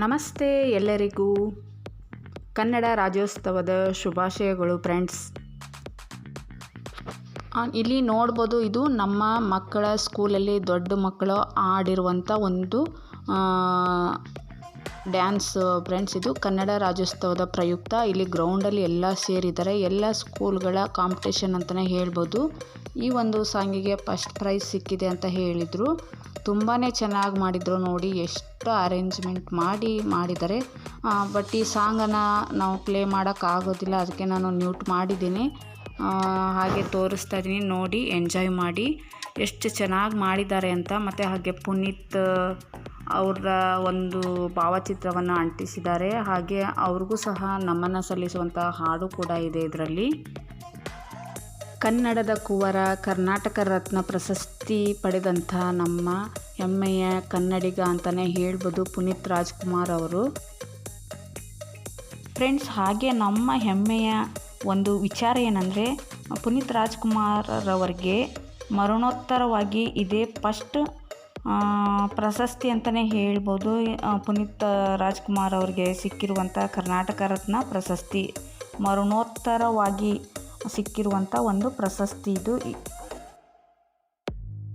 ನಮಸ್ತೆ ಎಲ್ಲರಿಗೂ ಕನ್ನಡ ರಾಜ್ಯೋತ್ಸವದ ಶುಭಾಶಯಗಳು ಫ್ರೆಂಡ್ಸ್. ಇಲ್ಲಿ ನೋಡ್ಬೋದು, ಇದು ನಮ್ಮ ಮಕ್ಕಳ ಸ್ಕೂಲಲ್ಲಿ ದೊಡ್ಡ ಮಕ್ಕಳು ಆಡಿರುವಂಥ ಒಂದು ಡ್ಯಾನ್ಸ್ ಫ್ರೆಂಡ್ಸ್. ಇದು ಕನ್ನಡ ರಾಜ್ಯೋತ್ಸವದ ಪ್ರಯುಕ್ತ ಇಲ್ಲಿ ಗ್ರೌಂಡಲ್ಲಿ ಎಲ್ಲ ಸೇರಿದ್ದಾರೆ. ಎಲ್ಲ ಸ್ಕೂಲ್ಗಳ ಕಾಂಪಿಟೇಷನ್ ಅಂತಲೇ ಹೇಳ್ಬೋದು. ಈ ಒಂದು ಸಾಂಗಿಗೆ ಫಸ್ಟ್ ಪ್ರೈಸ್ ಸಿಕ್ಕಿದೆ ಅಂತ ಹೇಳಿದರು. ತುಂಬಾ ಚೆನ್ನಾಗಿ ಮಾಡಿದರು. ನೋಡಿ ಎಷ್ಟು ಅರೇಂಜ್ಮೆಂಟ್ ಮಾಡಿದ್ದಾರೆ. ಬಟ್ ಈ ಸಾಂಗನ್ನು ನಾವು ಪ್ಲೇ ಮಾಡೋಕ್ಕಾಗೋದಿಲ್ಲ, ಅದಕ್ಕೆ ನಾನು ಮ್ಯೂಟ್ ಮಾಡಿದ್ದೀನಿ. ಹಾಗೆ ತೋರಿಸ್ತಾ ಇದ್ದೀನಿ, ನೋಡಿ ಎಂಜಾಯ್ ಮಾಡಿ. ಎಷ್ಟು ಚೆನ್ನಾಗಿ ಮಾಡಿದ್ದಾರೆ ಅಂತ. ಮತ್ತು ಹಾಗೆ ಪುನೀತ್ ಅವರ ಒಂದು ಭಾವಚಿತ್ರವನ್ನು ಅಂಟಿಸಿದ್ದಾರೆ. ಹಾಗೆ ಅವ್ರಿಗೂ ಸಹ ನಮನ ಸಲ್ಲಿಸುವಂಥ ಹಾಡು ಕೂಡ ಇದೆ ಇದರಲ್ಲಿ. ಕನ್ನಡದ ಕುವರ, ಕರ್ನಾಟಕ ರತ್ನ ಪ್ರಶಸ್ತಿ ಪಡೆದಂಥ ನಮ್ಮ ಹೆಮ್ಮೆಯ ಕನ್ನಡಿಗ ಅಂತಲೇ ಹೇಳ್ಬೋದು ಪುನೀತ್ ರಾಜ್ಕುಮಾರ್ ಅವರು. ಫ್ರೆಂಡ್ಸ್, ಹಾಗೆ ನಮ್ಮ ಹೆಮ್ಮೆಯ ಒಂದು ವಿಚಾರ ಏನಂದರೆ, ಪುನೀತ್ ರಾಜ್ಕುಮಾರವರಿಗೆ ಮರಣೋತ್ತರವಾಗಿ ಇದೇ ಫಸ್ಟ್ ಪ್ರಶಸ್ತಿ ಅಂತಲೇ ಹೇಳ್ಬೋದು. ಪುನೀತ್ ರಾಜ್ಕುಮಾರ್ ಅವರಿಗೆ ಸಿಕ್ಕಿರುವಂಥ ಕರ್ನಾಟಕ ರತ್ನ ಪ್ರಶಸ್ತಿ ಮರಣೋತ್ತರವಾಗಿ ಸಿಕ್ಕಿರುವಂಥ ಒಂದು ಪ್ರಶಸ್ತಿ ಇದು.